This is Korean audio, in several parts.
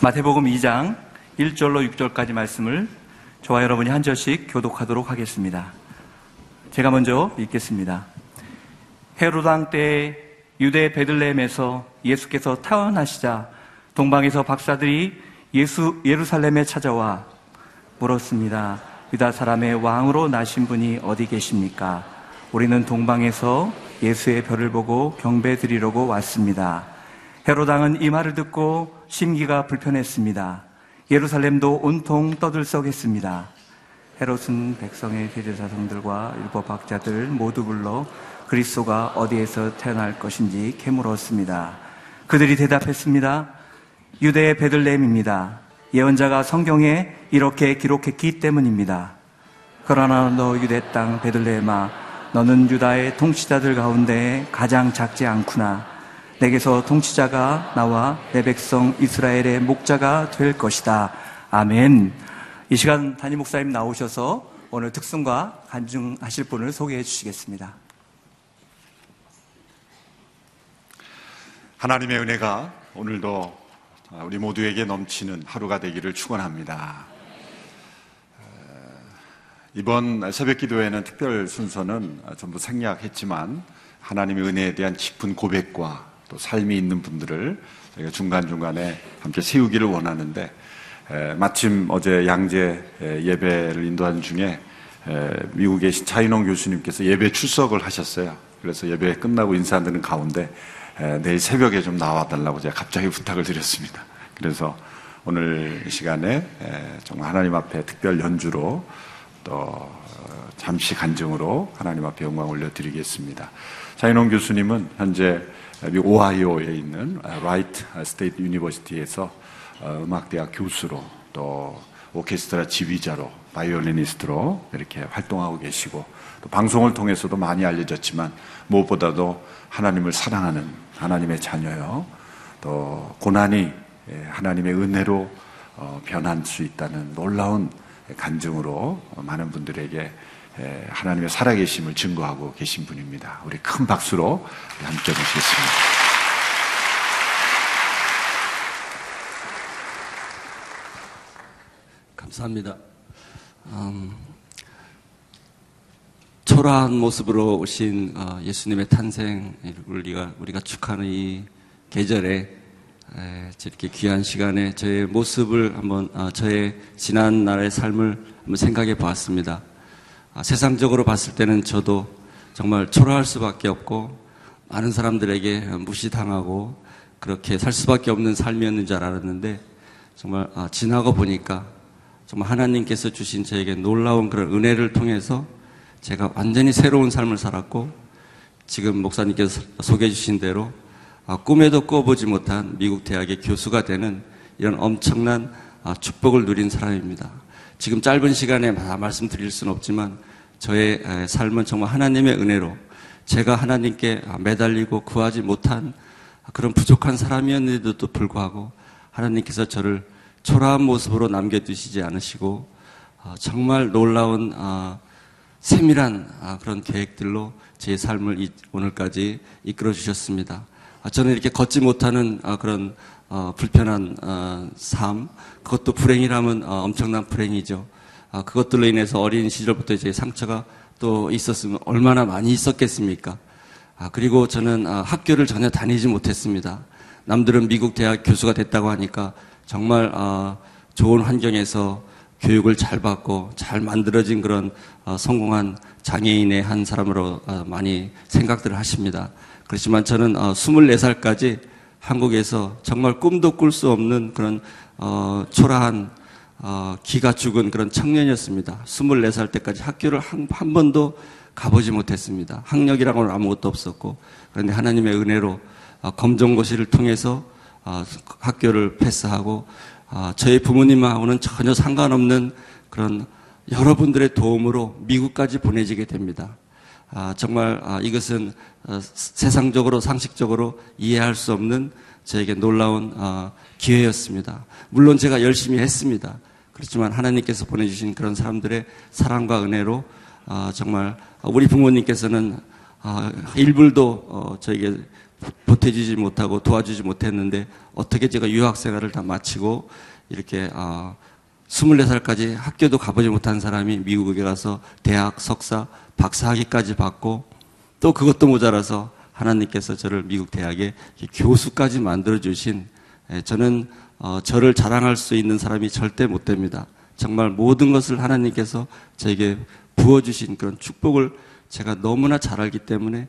마태복음 2장 1절로 6절까지 말씀을 저와 여러분이 한 절씩 교독하도록 하겠습니다. 제가 먼저 읽겠습니다. 헤롯 왕 때 유대 베들레헴에서 예수께서 태어나시자 동방에서 박사들이 예루살렘에 찾아와 물었습니다. 유다 사람의 왕으로 나신 분이 어디 계십니까? 우리는 동방에서 예수의 별을 보고 경배드리려고 왔습니다. 헤롯 왕은 이 말을 듣고 심기가 불편했습니다. 예루살렘도 온통 떠들썩했습니다. 헤롯은 백성의 대제사장들과 율법학자들 모두 불러 그리스도가 어디에서 태어날 것인지 캐물었습니다. 그들이 대답했습니다. 유대의 베들레헴입니다. 예언자가 성경에 이렇게 기록했기 때문입니다. 그러나 너 유대 땅 베들레헴아, 너는 유다의 통치자들 가운데 가장 작지 않구나. 내게서 통치자가 나와 내 백성 이스라엘의 목자가 될 것이다. 아멘. 이 시간 담임 목사님 나오셔서 오늘 특성과 간증하실 분을 소개해 주시겠습니다. 하나님의 은혜가 오늘도 우리 모두에게 넘치는 하루가 되기를 축원합니다. 이번 새벽기도회는 특별 순서는 전부 생략했지만 하나님의 은혜에 대한 깊은 고백과 또 삶이 있는 분들을 저희가 중간중간에 함께 세우기를 원하는데, 마침 어제 양재 예배를 인도하는 중에 미국에 계신 차인홍 교수님께서 예배 출석을 하셨어요. 그래서 예배 끝나고 인사드리는 가운데 내일 새벽에 좀 나와달라고 제가 갑자기 부탁을 드렸습니다. 그래서 오늘 이 시간에 정말 하나님 앞에 특별 연주로 또 잠시 간증으로 하나님 앞에 영광 올려드리겠습니다. 차인홍 교수님은 현재 미국 오하이오에 있는 라이트 스테이트 유니버시티에서 음악대학 교수로 또 오케스트라 지휘자로 바이올리니스트로 이렇게 활동하고 계시고, 또 방송을 통해서도 많이 알려졌지만 무엇보다도 하나님을 사랑하는 하나님의 자녀요, 또 고난이 하나님의 은혜로 변할 수 있다는 놀라운 간증으로 많은 분들에게 하나님의 살아계심을 증거하고 계신 분입니다. 우리 큰 박수로 함께 모시겠습니다. 감사합니다. 초라한 모습으로 오신 예수님의 탄생을 우리가 축하하는 이 계절에 이렇게 귀한 시간에 저의 모습을 한번, 저의 지난 날의 삶을 한번 생각해 보았습니다. 세상적으로 봤을 때는 저도 정말 초라할 수밖에 없고 많은 사람들에게 무시당하고 그렇게 살 수밖에 없는 삶이었는 줄 알았는데, 정말 지나고 보니까 정말 하나님께서 주신 저에게 놀라운 그런 은혜를 통해서 제가 완전히 새로운 삶을 살았고, 지금 목사님께서 소개해 주신 대로 꿈에도 꿔보지 못한 미국 대학의 교수가 되는 이런 엄청난 축복을 누린 사람입니다. 지금 짧은 시간에 다 말씀드릴 수는 없지만 저의 삶은 정말 하나님의 은혜로, 제가 하나님께 매달리고 구하지 못한 그런 부족한 사람이었는데도 불구하고 하나님께서 저를 초라한 모습으로 남겨두시지 않으시고 정말 놀라운 세밀한 그런 계획들로 제 삶을 오늘까지 이끌어 주셨습니다. 저는 이렇게 걷지 못하는 그런 불편한 삶, 그것도 불행이라면 엄청난 불행이죠. 그것들로 인해서 어린 시절부터 제 상처가 또 있었으면 얼마나 많이 있었겠습니까? 그리고 저는 학교를 전혀 다니지 못했습니다. 남들은 미국 대학 교수가 됐다고 하니까 정말 좋은 환경에서 교육을 잘 받고 잘 만들어진 그런 성공한 장애인의 한 사람으로 많이 생각들을 하십니다. 그렇지만 저는 24살까지 한국에서 정말 꿈도 꿀 수 없는 그런 초라한 기가 죽은 그런 청년이었습니다. 24살 때까지 학교를 한 번도 가보지 못했습니다. 학력이라고는 아무것도 없었고, 그런데 하나님의 은혜로 검정고시를 통해서 학교를 패스하고 저희 부모님하고는 전혀 상관없는 그런 여러분들의 도움으로 미국까지 보내지게 됩니다. 정말 이것은 세상적으로 상식적으로 이해할 수 없는 저에게 놀라운 기회였습니다. 물론 제가 열심히 했습니다. 그렇지만 하나님께서 보내주신 그런 사람들의 사랑과 은혜로 정말 우리 부모님께서는 일불도 저에게 보태주지 못하고 도와주지 못했는데 어떻게 제가 유학 생활을 다 마치고 이렇게 24살까지 학교도 가보지 못한 사람이 미국에 가서 대학, 석사, 박사학위까지 받고 또 그것도 모자라서 하나님께서 저를 미국 대학에 교수까지 만들어주신, 저는 저를 자랑할 수 있는 사람이 절대 못 됩니다. 정말 모든 것을 하나님께서 저에게 부어주신 그런 축복을 제가 너무나 잘 알기 때문에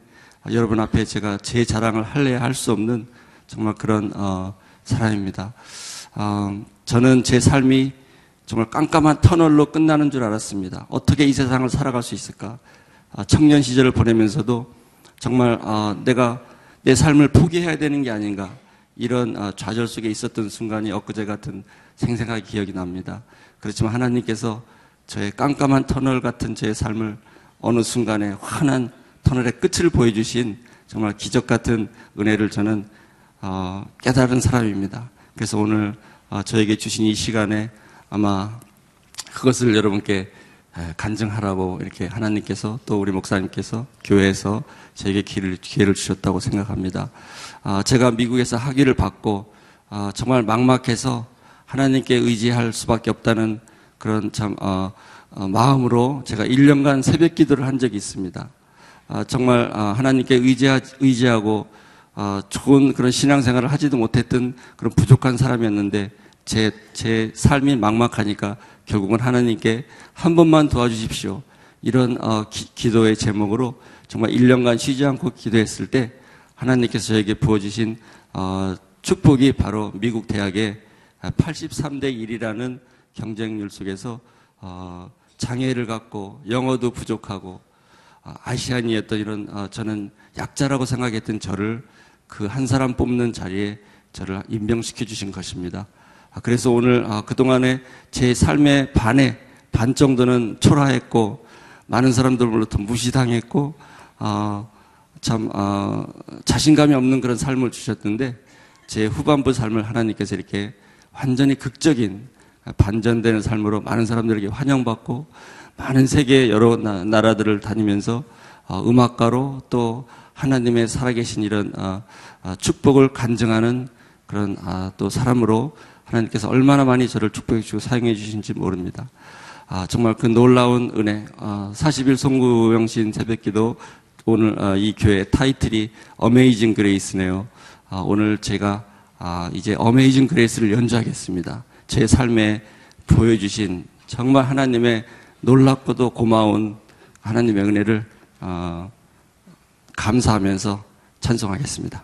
여러분 앞에 제가 제 자랑을 할래야 할 수 없는 정말 그런 사람입니다. 저는 제 삶이 정말 깜깜한 터널로 끝나는 줄 알았습니다. 어떻게 이 세상을 살아갈 수 있을까? 청년 시절을 보내면서도 정말 내가 내 삶을 포기해야 되는 게 아닌가, 이런 좌절 속에 있었던 순간이 엊그제 같은 생생하게 기억이 납니다. 그렇지만 하나님께서 저의 깜깜한 터널 같은 제 삶을 어느 순간에 환한 터널의 끝을 보여주신 정말 기적 같은 은혜를 저는 깨달은 사람입니다. 그래서 오늘 저에게 주신 이 시간에 아마 그것을 여러분께 간증하라고 이렇게 하나님께서 또 우리 목사님께서 교회에서 저에게 기회를 주셨다고 생각합니다. 제가 미국에서 학위를 받고 정말 막막해서 하나님께 의지할 수밖에 없다는 그런 참 마음으로 제가 1년간 새벽 기도를 한 적이 있습니다. 정말 하나님께 의지하고 좋은 그런 신앙생활을 하지도 못했던 그런 부족한 사람이었는데 제 삶이 막막하니까 결국은 하나님께 한 번만 도와주십시오, 이런 기도의 제목으로 정말 1년간 쉬지 않고 기도했을 때 하나님께서 저에게 부어주신 축복이 바로 미국 대학의 83대 1이라는 경쟁률 속에서 장애를 갖고 영어도 부족하고 아시안이었던 이런 저는 약자라고 생각했던 저를 그 한 사람 뽑는 자리에 저를 임명시켜 주신 것입니다. 그래서 오늘 그동안에 제 삶의 반 정도는 초라했고 많은 사람들로부터 무시당했고 참 자신감이 없는 그런 삶을 주셨는데 제 후반부 삶을 하나님께서 이렇게 완전히 극적인 반전되는 삶으로 많은 사람들에게 환영받고 많은 세계 여러 나라들을 다니면서 음악가로 또 하나님의 살아계신 이런 축복을 간증하는 그런 또 사람으로 하나님께서 얼마나 많이 저를 축복해 주시고 사용해 주신지 모릅니다. 정말 그 놀라운 은혜, 40일 송구영신 새벽기도 오늘 이 교회 타이틀이 어메이징 그레이스네요. 오늘 제가 이제 어메이징 그레이스를 연주하겠습니다. 제 삶에 보여주신 정말 하나님의 놀랍고도 고마운 하나님의 은혜를 감사하면서 찬송하겠습니다.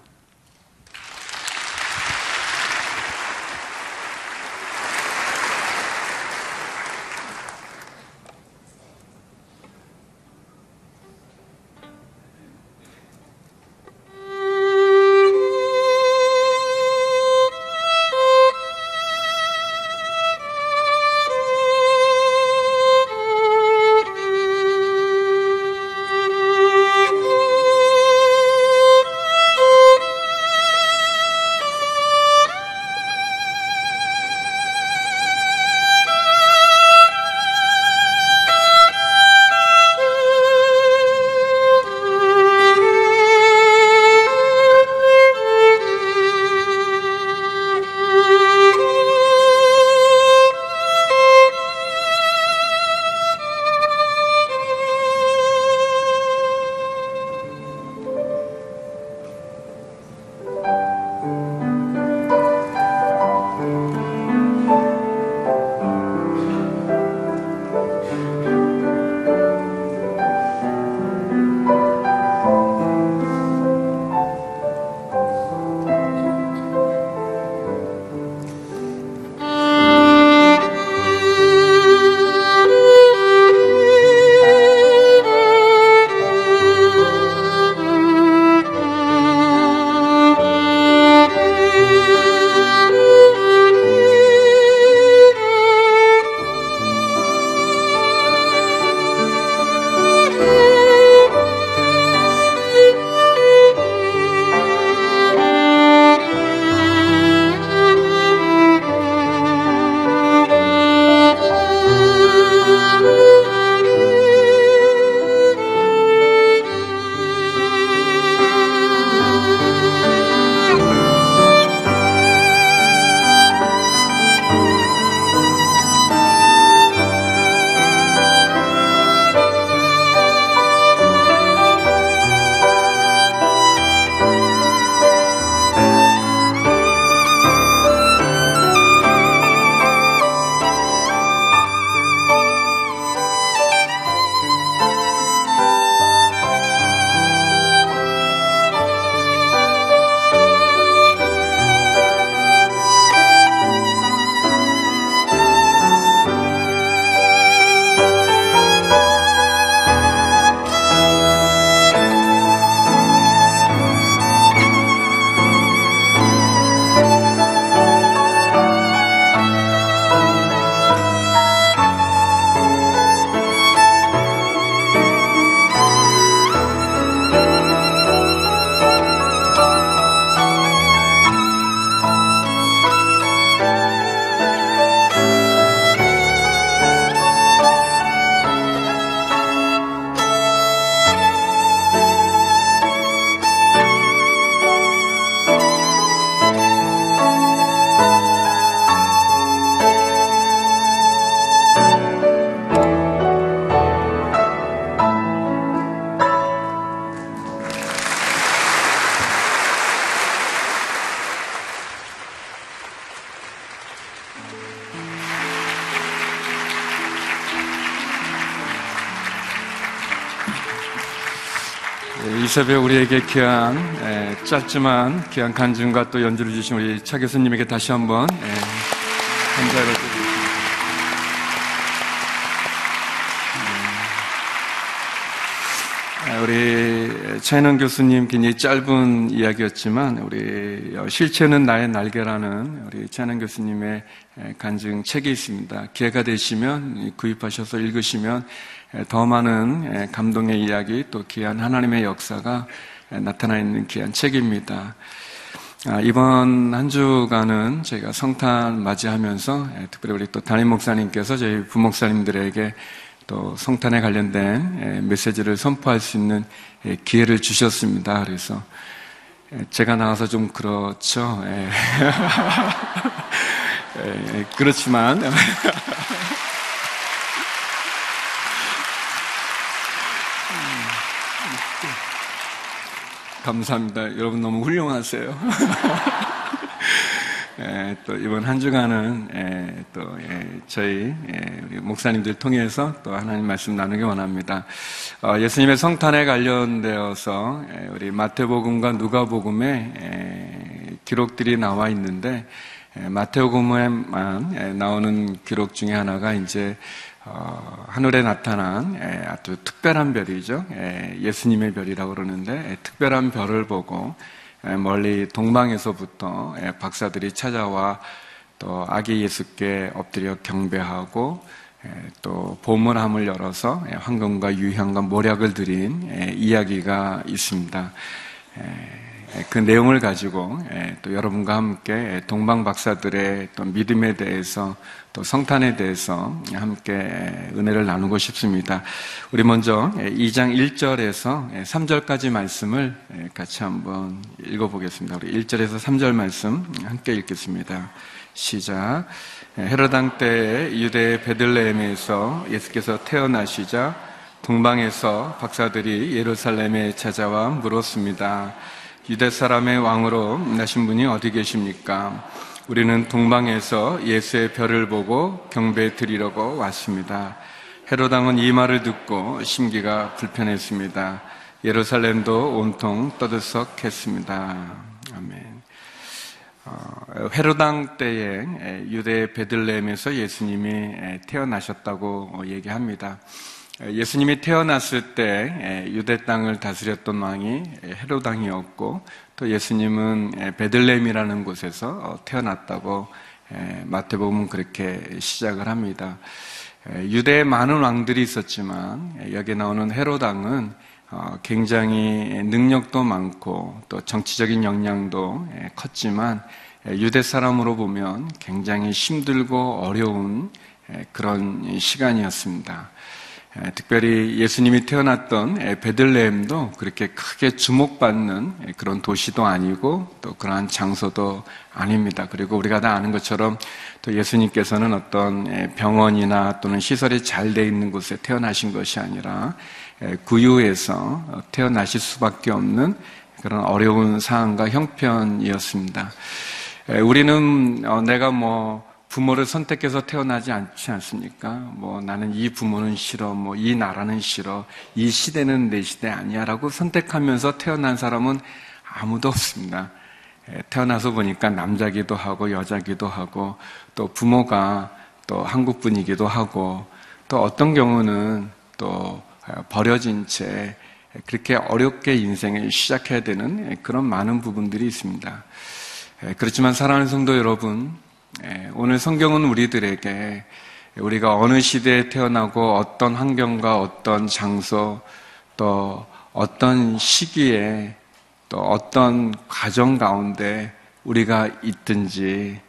이 새벽 우리에게 귀한 짧지만 귀한 간증과 또 연주를 주신 우리 차 교수님에게 다시 한번 감사를 드리겠습니다. 우리 차인원 교수님 굉장히 짧은 이야기였지만 우리 실체는 나의 날개라는 우리 차인원 교수님의 간증 책이 있습니다. 기회가 되시면 구입하셔서 읽으시면 더 많은 감동의 이야기 또 귀한 하나님의 역사가 나타나 있는 귀한 책입니다. 이번 한 주간은 저희가 성탄 맞이하면서 특별히 우리 또 담임 목사님께서 저희 부목사님들에게 또 성탄에 관련된 메시지를 선포할 수 있는 기회를 주셨습니다. 그래서 제가 나와서 좀 그렇죠. 그렇지만 감사합니다. 여러분 너무 훌륭하세요. 또 이번 한 주간은 또 저희 우리 목사님들 통해서 또 하나님 말씀 나누기 원합니다. 예수님의 성탄에 관련되어서 우리 마태복음과 누가복음에 기록들이 나와 있는데 마태복음에만 나오는 기록 중에 하나가 이제 하늘에 나타난 아주 특별한 별이죠. 예수님의 별이라고 그러는데 특별한 별을 보고 멀리 동방에서부터 박사들이 찾아와 또 아기 예수께 엎드려 경배하고 또 보물함을 열어서 황금과 유향과 모략을 드린 이야기가 있습니다. 그 내용을 가지고 또 여러분과 함께 동방 박사들의 또 믿음에 대해서 또 성탄에 대해서 함께 은혜를 나누고 싶습니다. 우리 먼저 2장 1절에서 3절까지 말씀을 같이 한번 읽어보겠습니다. 우리 1절에서 3절 말씀 함께 읽겠습니다. 시작. 헤로당 때에 유대 베들레헴에서 예수께서 태어나시자 동방에서 박사들이 예루살렘에 찾아와 물었습니다. 유대 사람의 왕으로 나신 분이 어디 계십니까? 우리는 동방에서 예수의 별을 보고 경배 드리려고 왔습니다. 헤로당은 이 말을 듣고 심기가 불편했습니다. 예루살렘도 온통 떠들썩했습니다. 아멘. 헤로당 때에 유대 베들레헴에서 예수님이 태어나셨다고 얘기합니다. 예수님이 태어났을 때 유대 땅을 다스렸던 왕이 헤로당이었고 또 예수님은 베들레헴이라는 곳에서 태어났다고 마태복음은 그렇게 시작을 합니다. 유대에 많은 왕들이 있었지만 여기에 나오는 헤로당은 굉장히 능력도 많고 또 정치적인 역량도 컸지만 유대 사람으로 보면 굉장히 힘들고 어려운 그런 시간이었습니다. 특별히 예수님이 태어났던 베들레헴도 그렇게 크게 주목받는 그런 도시도 아니고 또 그러한 장소도 아닙니다. 그리고 우리가 다 아는 것처럼 또 예수님께서는 어떤 병원이나 또는 시설이 잘 돼 있는 곳에 태어나신 것이 아니라 구유에서 태어나실 수밖에 없는 그런 어려운 상황과 형편이었습니다. 우리는 내가 부모를 선택해서 태어나지 않지 않습니까? 나는 이 부모는 싫어, 이 나라는 싫어, 이 시대는 내 시대 아니야 라고 선택하면서 태어난 사람은 아무도 없습니다. 태어나서 보니까 남자기도 하고 여자기도 하고 또 부모가 또 한국 분이기도 하고 또 어떤 경우는 또 버려진 채 그렇게 어렵게 인생을 시작해야 되는 그런 많은 부분들이 있습니다. 그렇지만 사랑하는 성도 여러분, 오늘 성경은 우리들에게 우리가 어느 시대에 태어나고 어떤 환경과 어떤 장소 또 어떤 시기에 또 어떤 과정 가운데 우리가 있든지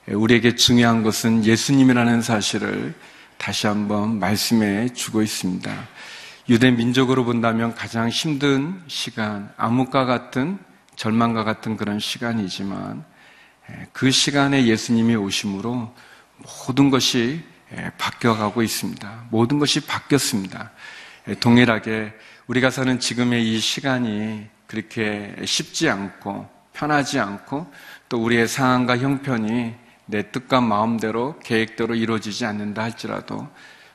우리에게 중요한 것은 예수님이라는 사실을 다시 한번 말씀해 주고 있습니다. 유대 민족으로 본다면 가장 힘든 시간, 암흑과 같은 절망과 같은 그런 시간이지만 그 시간에 예수님이 오심으로 모든 것이 바뀌어가고 있습니다. 모든 것이 바뀌었습니다. 동일하게 우리가 사는 지금의 이 시간이 그렇게 쉽지 않고 편하지 않고 또 우리의 상황과 형편이 내 뜻과 마음대로 계획대로 이루어지지 않는다 할지라도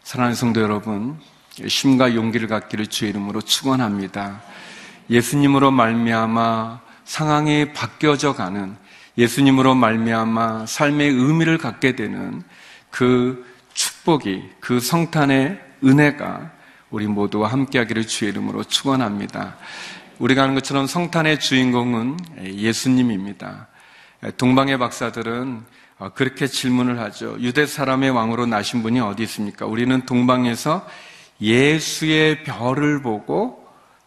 사랑하는 성도 여러분, 힘과 용기를 갖기를 주의 이름으로 축원합니다. 예수님으로 말미암아 상황이 바뀌어져 가는, 예수님으로 말미암아 삶의 의미를 갖게 되는 그 축복이, 그 성탄의 은혜가 우리 모두와 함께하기를 주의 이름으로 축원합니다. 우리가 아는 것처럼 성탄의 주인공은 예수님입니다. 동방의 박사들은 그렇게 질문을 하죠. 유대 사람의 왕으로 나신 분이 어디 있습니까? 우리는 동방에서 예수의 별을 보고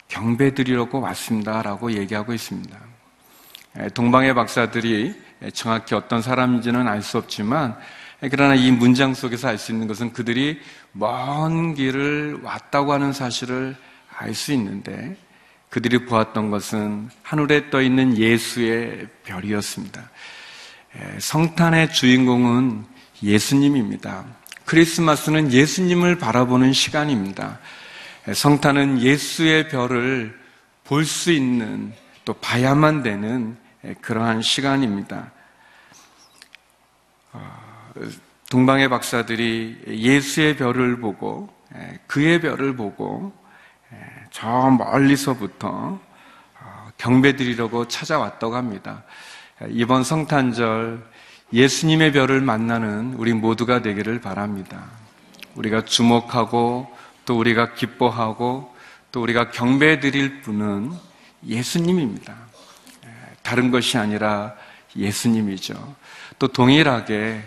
경배드리려고 왔습니다 라고 얘기하고 있습니다. 동방의 박사들이 정확히 어떤 사람인지는 알 수 없지만, 그러나 이 문장 속에서 알 수 있는 것은 그들이 먼 길을 왔다고 하는 사실을 알 수 있는데, 그들이 보았던 것은 하늘에 떠 있는 예수의 별이었습니다. 성탄의 주인공은 예수님입니다. 크리스마스는 예수님을 바라보는 시간입니다. 성탄은 예수의 별을 볼 수 있는, 또 봐야만 되는 그러한 시간입니다. 동방의 박사들이 예수의 별을 보고, 그의 별을 보고 저 멀리서부터 경배드리려고 찾아왔다고 합니다. 이번 성탄절 예수님의 별을 만나는 우리 모두가 되기를 바랍니다. 우리가 주목하고 또 우리가 기뻐하고 또 우리가 경배드릴 분은 예수님입니다. 다른 것이 아니라 예수님이죠. 또 동일하게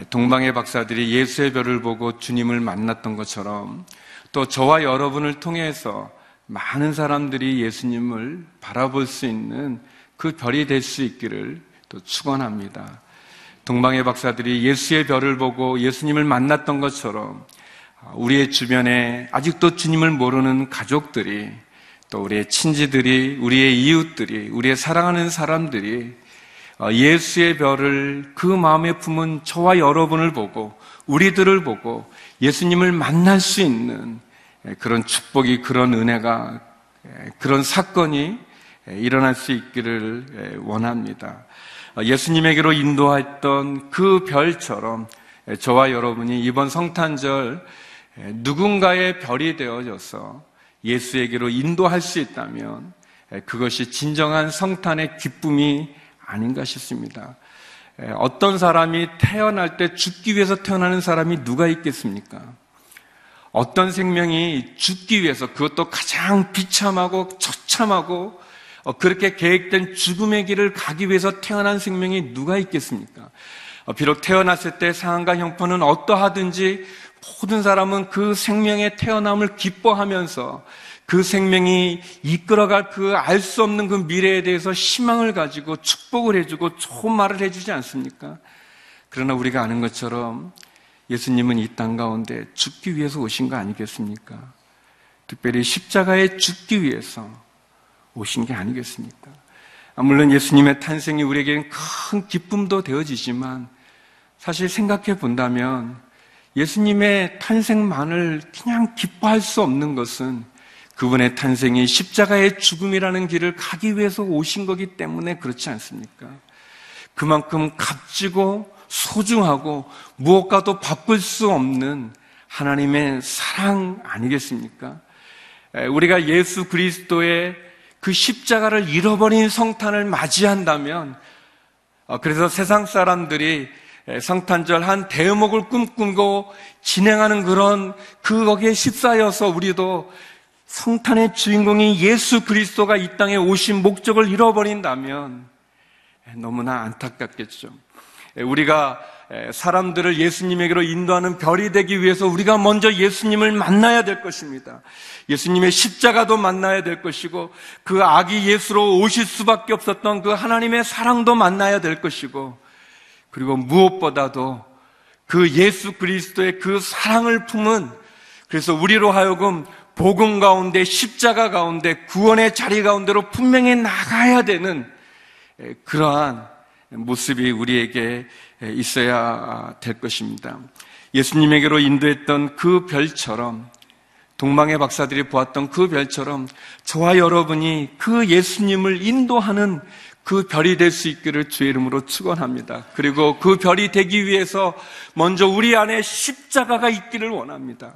동방의 박사들이 예수의 별을 보고 주님을 만났던 것처럼, 또 저와 여러분을 통해서 많은 사람들이 예수님을 바라볼 수 있는 그 별이 될 수 있기를 또 축원합니다. 동방의 박사들이 예수의 별을 보고 예수님을 만났던 것처럼 우리의 주변에 아직도 주님을 모르는 가족들이, 또 우리의 친지들이, 우리의 이웃들이, 우리의 사랑하는 사람들이 예수의 별을 그 마음에 품은 저와 여러분을 보고, 우리들을 보고 예수님을 만날 수 있는 그런 축복이, 그런 은혜가, 그런 사건이 일어날 수 있기를 원합니다. 예수님에게로 인도했던 그 별처럼 저와 여러분이 이번 성탄절 누군가의 별이 되어져서 예수에게로 인도할 수 있다면 그것이 진정한 성탄의 기쁨이 아닌가 싶습니다. 어떤 사람이 태어날 때 죽기 위해서 태어나는 사람이 누가 있겠습니까? 어떤 생명이 죽기 위해서, 그것도 가장 비참하고 처참하고 그렇게 계획된 죽음의 길을 가기 위해서 태어난 생명이 누가 있겠습니까? 비록 태어났을 때 상황과 형편은 어떠하든지 모든 사람은 그 생명의 태어남을 기뻐하면서 그 생명이 이끌어갈 그 알 수 없는 그 미래에 대해서 희망을 가지고 축복을 해주고 좋은 말을 해주지 않습니까? 그러나 우리가 아는 것처럼 예수님은 이 땅 가운데 죽기 위해서 오신 거 아니겠습니까? 특별히 십자가에 죽기 위해서 오신 게 아니겠습니까? 물론 예수님의 탄생이 우리에게는 큰 기쁨도 되어지지만, 사실 생각해 본다면 예수님의 탄생만을 그냥 기뻐할 수 없는 것은 그분의 탄생이 십자가의 죽음이라는 길을 가기 위해서 오신 거기 때문에 그렇지 않습니까? 그만큼 값지고 소중하고 무엇과도 바꿀 수 없는 하나님의 사랑 아니겠습니까? 우리가 예수 그리스도의 그 십자가를 잃어버린 성탄을 맞이한다면, 그래서 세상 사람들이 성탄절 한 대목을 꿈꾸고 진행하는 그런 거기에 휩싸여서 우리도 성탄의 주인공이 예수 그리스도가 이 땅에 오신 목적을 잃어버린다면 너무나 안타깝겠죠. 우리가 사람들을 예수님에게로 인도하는 별이 되기 위해서 우리가 먼저 예수님을 만나야 될 것입니다. 예수님의 십자가도 만나야 될 것이고, 그 아기 예수로 오실 수밖에 없었던 그 하나님의 사랑도 만나야 될 것이고, 그리고 무엇보다도 그 예수 그리스도의 그 사랑을 품은, 그래서 우리로 하여금 복음 가운데, 십자가 가운데, 구원의 자리 가운데로 분명히 나가야 되는 그러한 모습이 우리에게 있어야 될 것입니다. 예수님에게로 인도했던 그 별처럼, 동방의 박사들이 보았던 그 별처럼 저와 여러분이 그 예수님을 인도하는 그 별이 될 수 있기를 주의 이름으로 축원합니다. 그리고 그 별이 되기 위해서 먼저 우리 안에 십자가가 있기를 원합니다.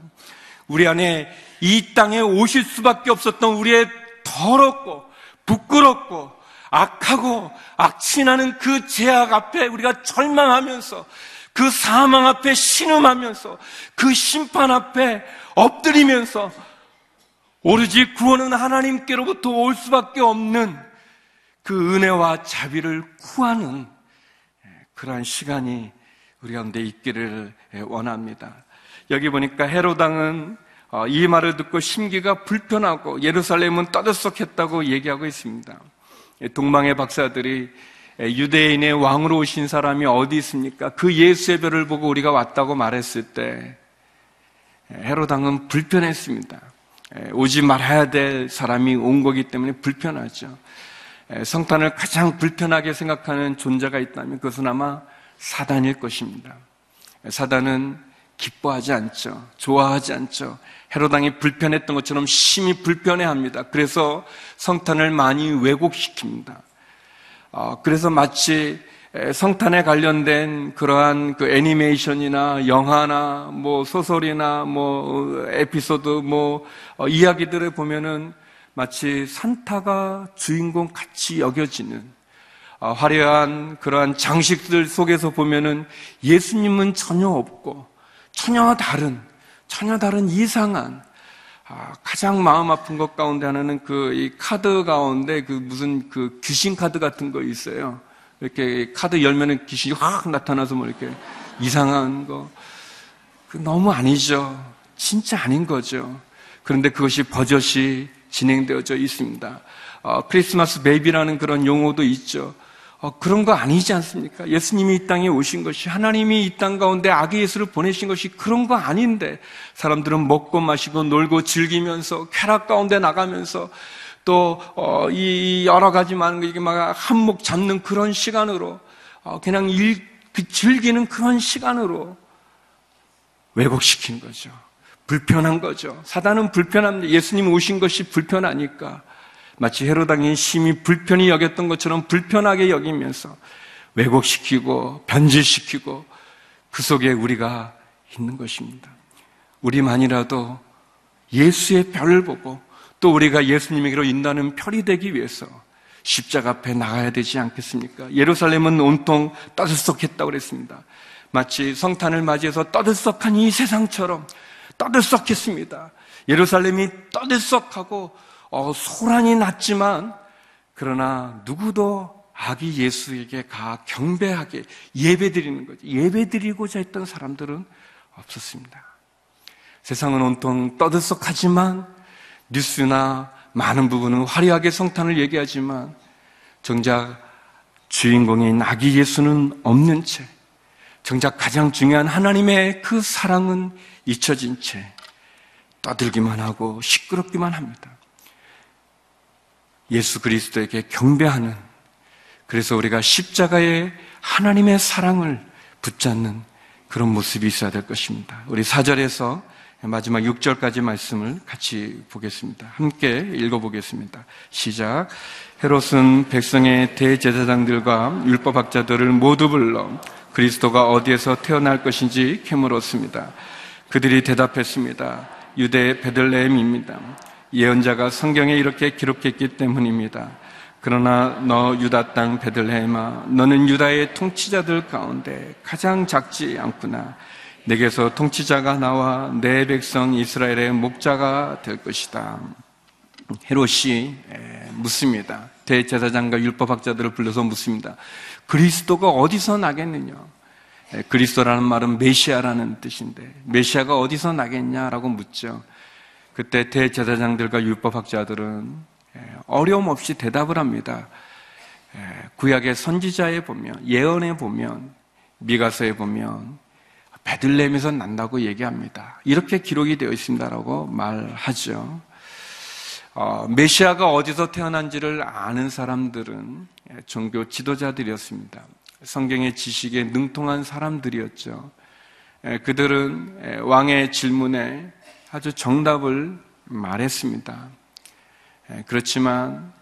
우리 안에 이 땅에 오실 수밖에 없었던 우리의 더럽고 부끄럽고 악하고 악취나는 그 죄악 앞에 우리가 절망하면서 그 사망 앞에 신음하면서 그 심판 앞에 엎드리면서 오로지 구원은 하나님께로부터 올 수밖에 없는 그 은혜와 자비를 구하는 그러한 시간이 우리 가운데 있기를 원합니다. 여기 보니까 헤롯 왕은 이 말을 듣고 심기가 불편하고 예루살렘은 떠들썩했다고 얘기하고 있습니다. 동방의 박사들이 유대인의 왕으로 오신 사람이 어디 있습니까? 그 예수의 별을 보고 우리가 왔다고 말했을 때 헤롯 왕은 불편했습니다. 오지 말아야 될 사람이 온 거기 때문에 불편하죠. 성탄을 가장 불편하게 생각하는 존재가 있다면 그것은 아마 사단일 것입니다. 사단은 기뻐하지 않죠. 좋아하지 않죠. 헤롯 왕이 불편했던 것처럼 심히 불편해합니다. 그래서 성탄을 많이 왜곡시킵니다. 그래서 마치 성탄에 관련된 그러한 그 애니메이션이나 영화나 뭐 소설이나 뭐 에피소드 이야기들을 보면은 마치 산타가 주인공 같이 여겨지는 화려한 그러한 장식들 속에서 보면은 예수님은 전혀 없고 전혀 다른 이상한 가장 마음 아픈 것 가운데 하나는 이 카드 가운데 무슨 귀신 카드 같은 거 있어요. 이렇게 카드 열면은 귀신이 확 나타나서 뭐 이렇게 이상한 거. 너무 아니죠. 진짜 아닌 거죠. 그런데 그것이 버젓이 진행되어져 있습니다. 크리스마스 베이비라는 그런 용어도 있죠. 그런 거 아니지 않습니까? 예수님이 이 땅에 오신 것이, 하나님이 이 땅 가운데 아기 예수를 보내신 것이 그런 거 아닌데 사람들은 먹고 마시고 놀고 즐기면서 쾌락 가운데 나가면서 또 이 여러 가지 많은 거 이게 막 한몫 잡는 그런 시간으로 그냥 즐기는 그런 시간으로 왜곡시킨 거죠. 불편한 거죠. 사단은 불편합니다. 예수님 오신 것이 불편하니까 마치 헤롯 왕이 심히 불편히 여겼던 것처럼 불편하게 여기면서 왜곡시키고 변질시키고 그 속에 우리가 있는 것입니다. 우리만이라도 예수의 별을 보고 또 우리가 예수님에게로 인도하는 별이 되기 위해서 십자가 앞에 나가야 되지 않겠습니까? 예루살렘은 온통 떠들썩했다고 그랬습니다. 마치 성탄을 맞이해서 떠들썩한 이 세상처럼 떠들썩했습니다. 예루살렘이 떠들썩하고 소란이 났지만 그러나 누구도 아기 예수에게 경배하게 예배드리는 거죠. 예배드리고자 했던 사람들은 없었습니다. 세상은 온통 떠들썩하지만 뉴스나 많은 부분은 화려하게 성탄을 얘기하지만 정작 주인공인 아기 예수는 없는 채 정작 가장 중요한 하나님의 그 사랑은 잊혀진 채 떠들기만 하고 시끄럽기만 합니다. 예수 그리스도에게 경배하는, 그래서 우리가 십자가의 하나님의 사랑을 붙잡는 그런 모습이 있어야 될 것입니다. 우리 4절에서 마지막 6절까지 말씀을 같이 보겠습니다. 함께 읽어보겠습니다. 시작. 헤롯은 백성의 대제사장들과 율법학자들을 모두 불러 그리스도가 어디에서 태어날 것인지 캐물었습니다. 그들이 대답했습니다. 유대 베들레헴입니다. 예언자가 성경에 이렇게 기록했기 때문입니다. 그러나 너 유다 땅 베들레헴아, 너는 유다의 통치자들 가운데 가장 작지 않구나. 내게서 통치자가 나와 내 백성 이스라엘의 목자가 될 것이다. 헤롯이 묻습니다. 대제사장과 율법학자들을 불러서 묻습니다. 그리스도가 어디서 나겠느냐? 그리스도라는 말은 메시아라는 뜻인데 메시아가 어디서 나겠냐라고 묻죠. 그때 대제사장들과 율법학자들은 어려움 없이 대답을 합니다. 구약의 선지자에 보면, 예언에 보면, 미가서에 보면 베들레헴에서 난다고 얘기합니다. 이렇게 기록이 되어 있습니다라고 말하죠. 메시아가 어디서 태어난지를 아는 사람들은 종교 지도자들이었습니다. 성경의 지식에 능통한 사람들이었죠. 그들은 왕의 질문에 아주 정답을 말했습니다. 그렇지만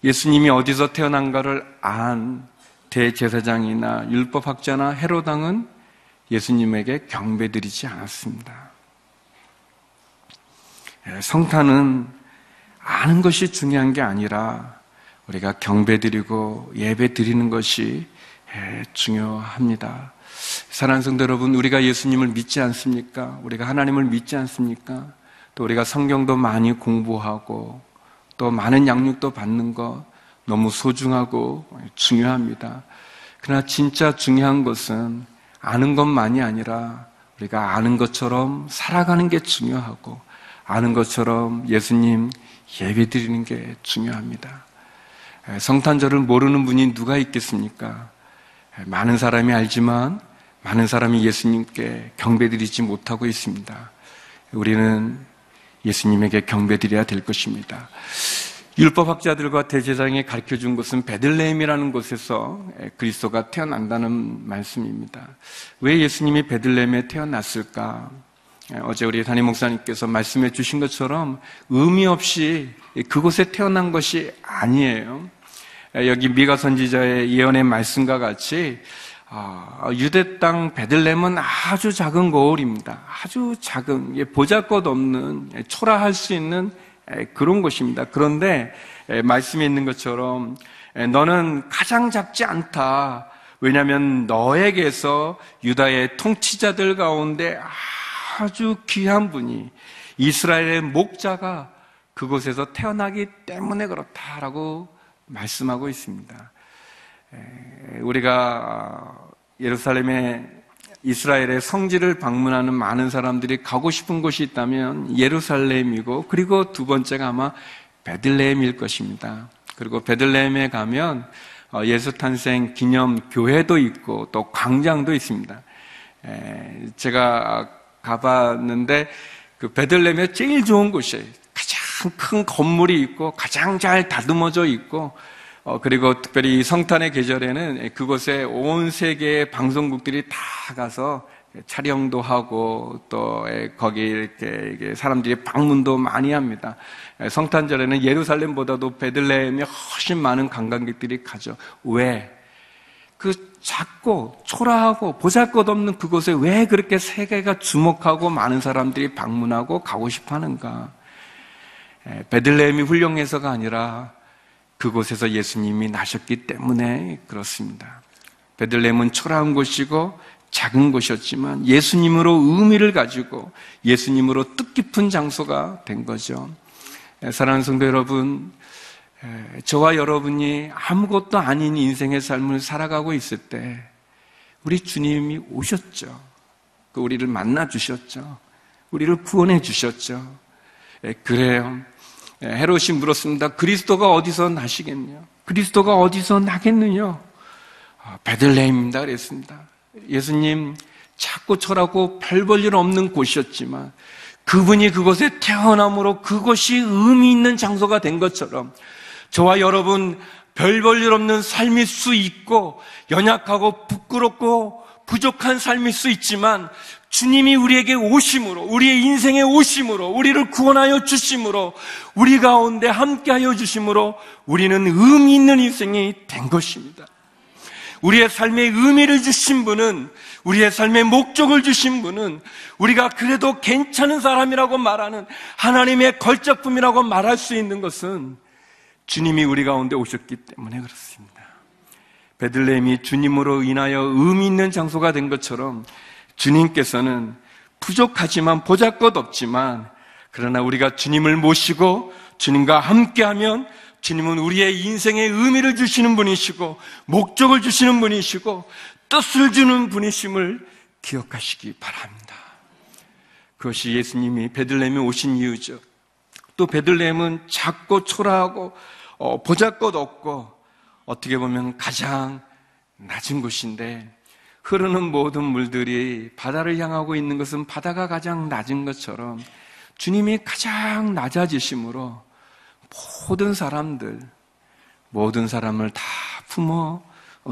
예수님이 어디서 태어난가를 안 대제사장이나 율법학자나 헤롯 왕은 예수님에게 경배드리지 않았습니다. 성탄은 아는 것이 중요한 게 아니라 우리가 경배드리고 예배드리는 것이 중요합니다. 사랑하는 성도 여러분, 우리가 예수님을 믿지 않습니까? 우리가 하나님을 믿지 않습니까? 또 우리가 성경도 많이 공부하고 또 많은 양육도 받는 것 너무 소중하고 중요합니다. 그러나 진짜 중요한 것은 아는 것만이 아니라 우리가 아는 것처럼 살아가는 게 중요하고 아는 것처럼 예수님 예배드리는 게 중요합니다. 성탄절을 모르는 분이 누가 있겠습니까? 많은 사람이 알지만 많은 사람이 예수님께 경배드리지 못하고 있습니다. 우리는 예수님에게 경배드려야 될 것입니다. 율법학자들과 대제사장이 가르쳐준 것은 베들레헴이라는 곳에서 그리스도가 태어난다는 말씀입니다. 왜 예수님이 베들레헴에 태어났을까? 어제 우리 담임 목사님께서 말씀해 주신 것처럼 의미 없이 그곳에 태어난 것이 아니에요. 여기 미가 선지자의 예언의 말씀과 같이 유대 땅 베들레헴은 아주 작은 거울입니다. 아주 작은, 보잘것없는, 초라할 수 있는 그런 곳입니다. 그런데 말씀에 있는 것처럼 너는 가장 작지 않다. 왜냐하면 너에게서 유다의 통치자들 가운데 아주 귀한 분이 이스라엘의 목자가 그곳에서 태어나기 때문에 그렇다라고 말씀하고 있습니다. 우리가 예루살렘에 이스라엘의 성지를 방문하는 많은 사람들이 가고 싶은 곳이 있다면 예루살렘이고, 그리고 두 번째가 아마 베들레헴일 것입니다. 그리고 베들레헴에 가면 예수 탄생 기념 교회도 있고 또 광장도 있습니다. 제가 가봤는데 그 베들레헴에 제일 좋은 곳이에요. 가장 큰 건물이 있고 가장 잘 다듬어져 있고, 그리고 특별히 성탄의 계절에는 그곳에 온 세계의 방송국들이 다 가서 촬영도 하고 또 거기 이렇게 사람들이 방문도 많이 합니다. 성탄절에는 예루살렘보다도 베들레헴에 훨씬 많은 관광객들이 가죠. 왜? 그 작고 초라하고 보잘것없는 그곳에 왜 그렇게 세계가 주목하고 많은 사람들이 방문하고 가고 싶어 하는가? 베들레헴이 훌륭해서가 아니라 그곳에서 예수님이 나셨기 때문에 그렇습니다. 베들레헴은 초라한 곳이고 작은 곳이었지만 예수님으로 의미를 가지고 예수님으로 뜻깊은 장소가 된 거죠. 사랑하는 성도 여러분, 저와 여러분이 아무것도 아닌 인생의 삶을 살아가고 있을 때 우리 주님이 오셨죠. 우리를 만나 주셨죠. 우리를 구원해 주셨죠. 그래요. 헤롯이 물었습니다. 그리스도가 어디서 나시겠냐? 그리스도가 어디서 나겠느냐? 베들레헴입니다. 그랬습니다. 예수님 작고 초라고 별 볼 일 없는 곳이었지만 그분이 그곳에 태어남으로 그곳이 의미 있는 장소가 된 것처럼 저와 여러분 별 볼 일 없는 삶일 수 있고 연약하고 부끄럽고 부족한 삶일 수 있지만 주님이 우리에게 오심으로, 우리의 인생에 오심으로, 우리를 구원하여 주심으로, 우리 가운데 함께하여 주심으로 우리는 의미 있는 인생이 된 것입니다. 우리의 삶에 의미를 주신 분은, 우리의 삶에 목적을 주신 분은 우리가 그래도 괜찮은 사람이라고 말하는 하나님의 걸작품이라고 말할 수 있는 것은 주님이 우리 가운데 오셨기 때문에 그렇습니다. 베들레헴이 주님으로 인하여 의미 있는 장소가 된 것처럼 주님께서는 부족하지만 보잘것없지만 그러나 우리가 주님을 모시고 주님과 함께하면 주님은 우리의 인생에 의미를 주시는 분이시고 목적을 주시는 분이시고 뜻을 주는 분이심을 기억하시기 바랍니다. 그것이 예수님이 베들레헴에 오신 이유죠. 또 베들레헴은 작고 초라하고 보잘것없고 어떻게 보면 가장 낮은 곳인데 흐르는 모든 물들이 바다를 향하고 있는 것은 바다가 가장 낮은 것처럼 주님이 가장 낮아지심으로 모든 사람을 다 품어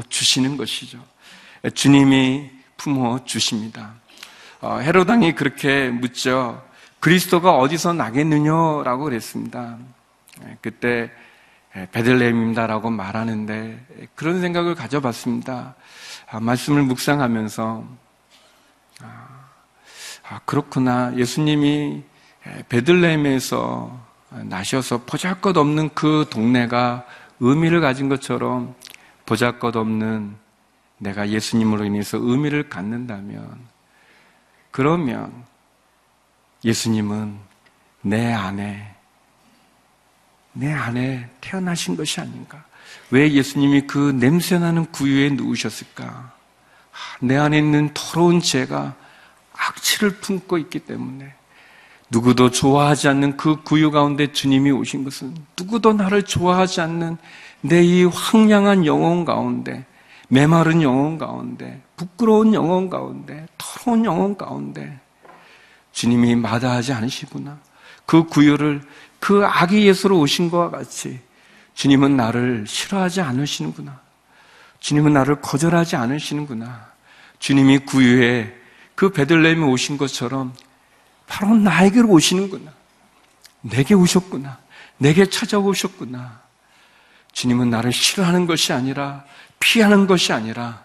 주시는 것이죠. 주님이 품어 주십니다. 헤롯 왕이 그렇게 묻죠. 그리스도가 어디서 나겠느냐라고 그랬습니다. 그때 베들레헴입니다라고 말하는데 그런 생각을 가져봤습니다. 말씀을 묵상하면서 그렇구나. 예수님이 베들레헴에서 나셔서 보잘것없는 그 동네가 의미를 가진 것처럼 보잘것없는 내가 예수님으로 인해서 의미를 갖는다면, 그러면 예수님은 내 안에 태어나신 것이 아닌가? 왜 예수님이 그 냄새나는 구유에 누우셨을까? 내 안에 있는 더러운 죄가 악취를 품고 있기 때문에, 누구도 좋아하지 않는 그 구유 가운데 주님이 오신 것은, 누구도 나를 좋아하지 않는 내 이 황량한 영혼 가운데, 메마른 영혼 가운데, 부끄러운 영혼 가운데, 더러운 영혼 가운데 주님이 마다하지 않으시구나. 그 구유를 그 아기 예수로 오신 것과 같이 주님은 나를 싫어하지 않으시는구나. 주님은 나를 거절하지 않으시는구나. 주님이 구유에 그 베들레헴에 오신 것처럼 바로 나에게로 오시는구나. 내게 오셨구나. 내게 찾아오셨구나. 주님은 나를 싫어하는 것이 아니라, 피하는 것이 아니라,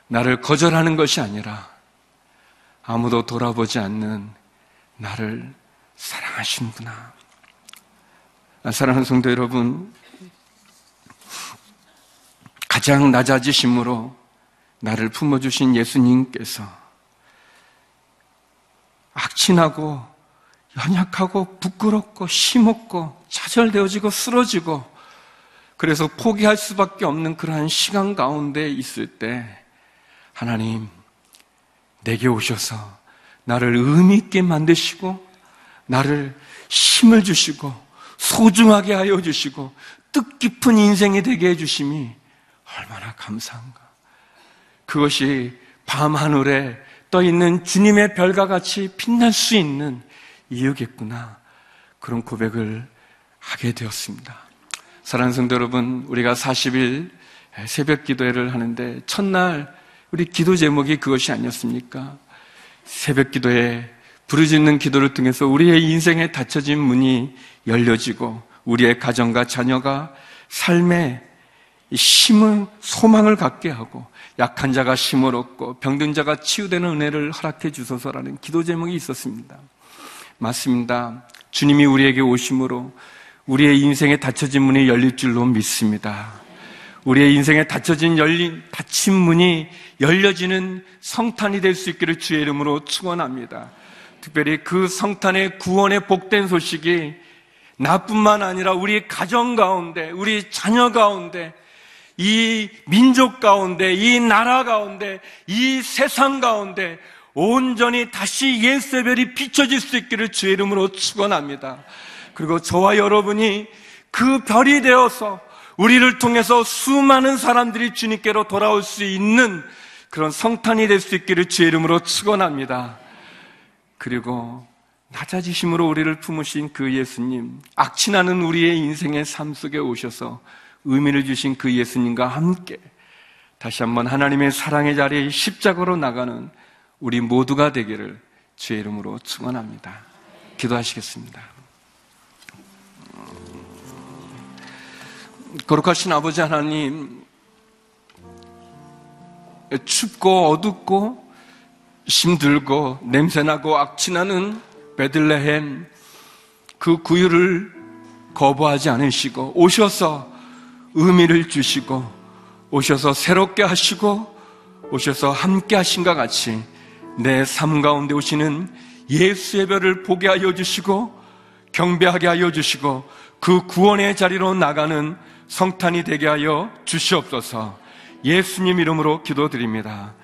나를 거절하는 것이 아니라, 아무도 돌아보지 않는 나를 사랑하시는구나. 사랑하는 성도 여러분, 가장 낮아지심으로 나를 품어주신 예수님께서 악취나고 연약하고 부끄럽고 힘없고 좌절되어지고 쓰러지고, 그래서 포기할 수밖에 없는 그러한 시간 가운데 있을 때 하나님 내게 오셔서 나를 의미 있게 만드시고, 나를 힘을 주시고 소중하게 하여 주시고 뜻깊은 인생이 되게 해주심이 얼마나 감사한가. 그것이 밤하늘에 떠있는 주님의 별과 같이 빛날 수 있는 이유겠구나. 그런 고백을 하게 되었습니다. 사랑하는 성도 여러분, 우리가 40일 새벽 기도회를 하는데 첫날 우리 기도 제목이 그것이 아니었습니까? 새벽 기도에 부르짖는 기도를 통해서 우리의 인생에 닫혀진 문이 열려지고, 우리의 가정과 자녀가 삶의 힘을, 소망을 갖게 하고, 약한 자가 힘을 얻고 병든 자가 치유되는 은혜를 허락해 주소서라는 기도 제목이 있었습니다. 맞습니다. 주님이 우리에게 오심으로 우리의 인생에 닫혀진 문이 열릴 줄로 믿습니다. 우리의 인생에 닫힌 문이 열려지는 성탄이 될 수 있기를 주의 이름으로 축원합니다. 특별히 그 성탄의 구원의 복된 소식이 나뿐만 아니라 우리 가정 가운데, 우리 자녀 가운데, 이 민족 가운데, 이 나라 가운데, 이 세상 가운데 온전히 다시 예수의 별이 비춰질 수 있기를 주의 이름으로 축원합니다. 그리고 저와 여러분이 그 별이 되어서 우리를 통해서 수많은 사람들이 주님께로 돌아올 수 있는 그런 성탄이 될 수 있기를 주의 이름으로 축원합니다. 그리고 낮아지심으로 우리를 품으신 그 예수님, 악취나는 우리의 인생의 삶 속에 오셔서 의미를 주신 그 예수님과 함께 다시 한번 하나님의 사랑의 자리에 십자가로 나가는 우리 모두가 되기를 주의 이름으로 축원합니다. 기도하시겠습니다. 거룩하신 아버지 하나님, 춥고 어둡고 힘들고 냄새나고 악취나는 베들레헴, 그 구유를 거부하지 않으시고 오셔서 의미를 주시고 오셔서 새롭게 하시고 오셔서 함께 하신과 같이 내 삶 가운데 오시는 예수의 별을 보게 하여 주시고 경배하게 하여 주시고 그 구원의 자리로 나가는 성탄이 되게 하여 주시옵소서. 예수님 이름으로 기도드립니다.